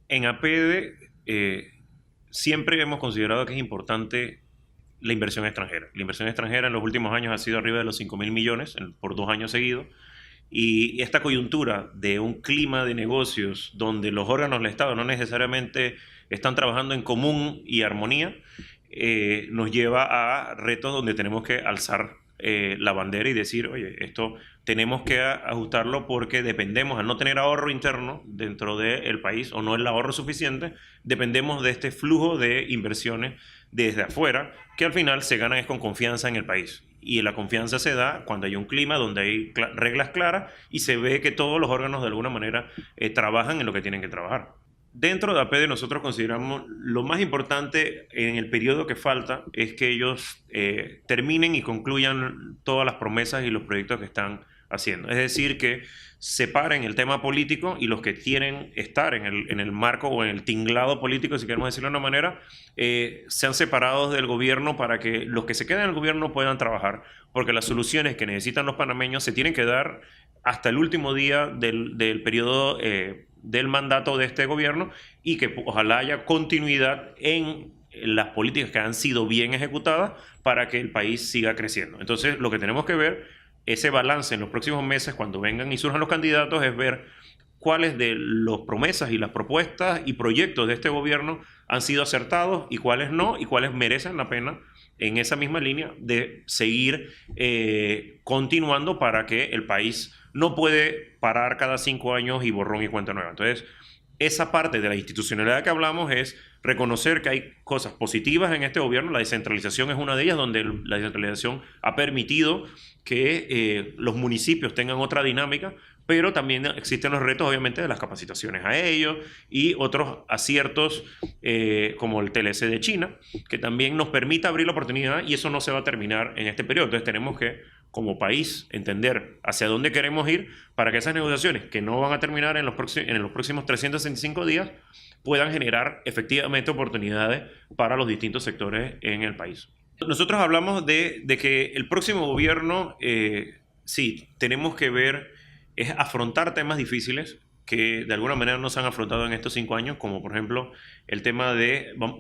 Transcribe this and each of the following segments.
En APD siempre hemos considerado que es importante la inversión extranjera. La inversión extranjera en los últimos años ha sido arriba de los 5.000 millones por 2 años seguidos. Y esta coyuntura de un clima de negocios donde los órganos del Estado no necesariamente están trabajando en común y armonía, nos lleva a retos donde tenemos que alzar la bandera y decir, oye, esto tenemos que ajustarlo porque dependemos, al no tener ahorro interno dentro del país o no el ahorro suficiente, dependemos de este flujo de inversiones desde afuera, que al final se gana es con confianza en el país. Y la confianza se da cuando hay un clima donde hay reglas claras y se ve que todos los órganos de alguna manera trabajan en lo que tienen que trabajar. Dentro de APD nosotros consideramos lo más importante en el periodo que falta es que ellos terminen y concluyan todas las promesas y los proyectos que están haciendo. Es decir, que separen el tema político y los que quieren estar en el marco o en el tinglado político, si queremos decirlo de una manera, sean separados del gobierno para que los que se queden en el gobierno puedan trabajar, porque las soluciones que necesitan los panameños se tienen que dar hasta el último día del periodo del mandato de este gobierno y que ojalá haya continuidad en las políticas que han sido bien ejecutadas para que el país siga creciendo. Entonces, lo que tenemos que ver, ese balance en los próximos meses, cuando vengan y surjan los candidatos, es ver cuáles de las promesas y las propuestas y proyectos de este gobierno han sido acertados y cuáles no, y cuáles merecen la pena en esa misma línea de seguir continuando para que el país no puede parar cada 5 años y borrón y cuenta nueva. Entonces, esa parte de la institucionalidad que hablamos es reconocer que hay cosas positivas en este gobierno. La descentralización es una de ellas, donde la descentralización ha permitido que los municipios tengan otra dinámica, pero también existen los retos, obviamente, de las capacitaciones a ellos y otros aciertos como el TLC de China, que también nos permite abrir la oportunidad y eso no se va a terminar en este periodo. Entonces tenemos que, como país, entender hacia dónde queremos ir para que esas negociaciones, que no van a terminar en los próximos 365 días, puedan generar efectivamente oportunidades para los distintos sectores en el país. Nosotros hablamos de que el próximo gobierno, sí, tenemos que ver, es afrontar temas difíciles que de alguna manera no se han afrontado en estos 5 años, como por ejemplo el tema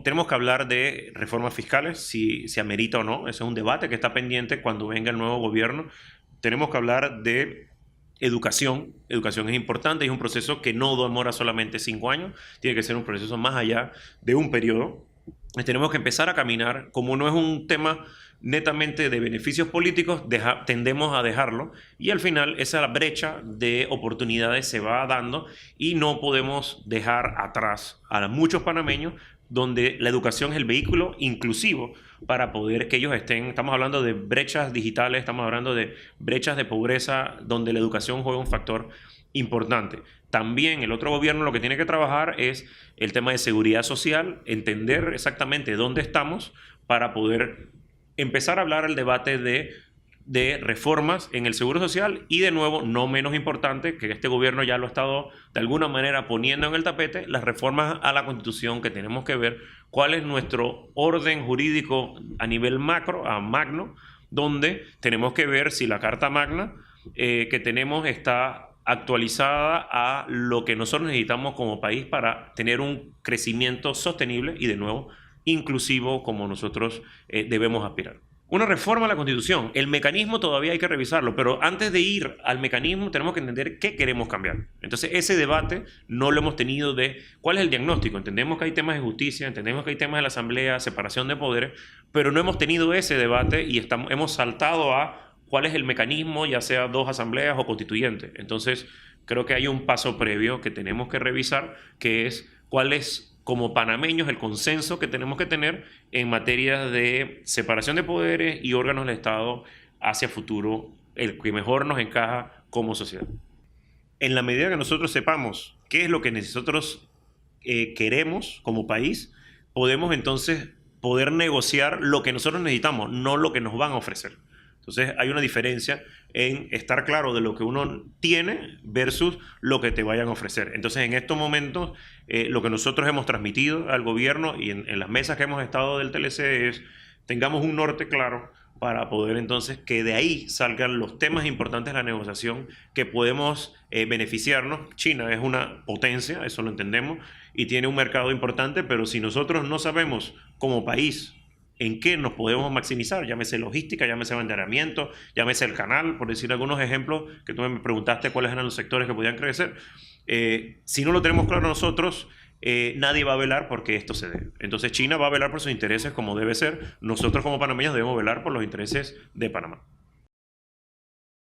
tenemos que hablar de reformas fiscales, si se amerita o no. Ese es un debate que está pendiente cuando venga el nuevo gobierno. Tenemos que hablar de educación. Educación es importante y es un proceso que no demora solamente 5 años, tiene que ser un proceso más allá de un periodo. Tenemos que empezar a caminar, como no es un tema netamente de beneficios políticos, tendemos a dejarlo y al final esa brecha de oportunidades se va dando y no podemos dejar atrás a muchos panameños donde la educación es el vehículo inclusivo para poder que ellos estén. Estamos hablando de brechas digitales, estamos hablando de brechas de pobreza donde la educación juega un factor importante. También el otro gobierno lo que tiene que trabajar es el tema de seguridad social, entender exactamente dónde estamos para poder empezar a hablar el debate de reformas en el seguro social y, de nuevo, no menos importante, que este gobierno ya lo ha estado de alguna manera poniendo en el tapete, las reformas a la Constitución, que tenemos que ver cuál es nuestro orden jurídico a nivel macro, a magno, donde tenemos que ver si la Carta Magna que tenemos está actualizada a lo que nosotros necesitamos como país para tener un crecimiento sostenible y, de nuevo, inclusivo como nosotros debemos aspirar. Una reforma a la Constitución, el mecanismo todavía hay que revisarlo, pero antes de ir al mecanismo tenemos que entender qué queremos cambiar. Entonces ese debate no lo hemos tenido de cuál es el diagnóstico. Entendemos que hay temas de justicia, entendemos que hay temas de la Asamblea, separación de poderes, pero no hemos tenido ese debate y hemos saltado a cuál es el mecanismo, ya sea 2 asambleas o constituyentes. Entonces creo que hay un paso previo que tenemos que revisar, que es cuál es, como panameños, el consenso que tenemos que tener en materia de separación de poderes y órganos del Estado hacia futuro, el que mejor nos encaja como sociedad. En la medida que nosotros sepamos qué es lo que nosotros queremos como país, podemos entonces poder negociar lo que nosotros necesitamos, no lo que nos van a ofrecer. Entonces hay una diferencia en estar claro de lo que uno tiene versus lo que te vayan a ofrecer. Entonces en estos momentos lo que nosotros hemos transmitido al gobierno y en las mesas que hemos estado del TLC es tengamos un norte claro para poder entonces que de ahí salgan los temas importantes de la negociación que podemos beneficiarnos. China es una potencia, eso lo entendemos, y tiene un mercado importante, pero si nosotros no sabemos como país en qué nos podemos maximizar, llámese logística, llámese abanderamiento, llámese el canal, por decir algunos ejemplos que tú me preguntaste cuáles eran los sectores que podían crecer. Si no lo tenemos claro nosotros, nadie va a velar porque esto se dé. Entonces China va a velar por sus intereses como debe ser. Nosotros como panameños debemos velar por los intereses de Panamá.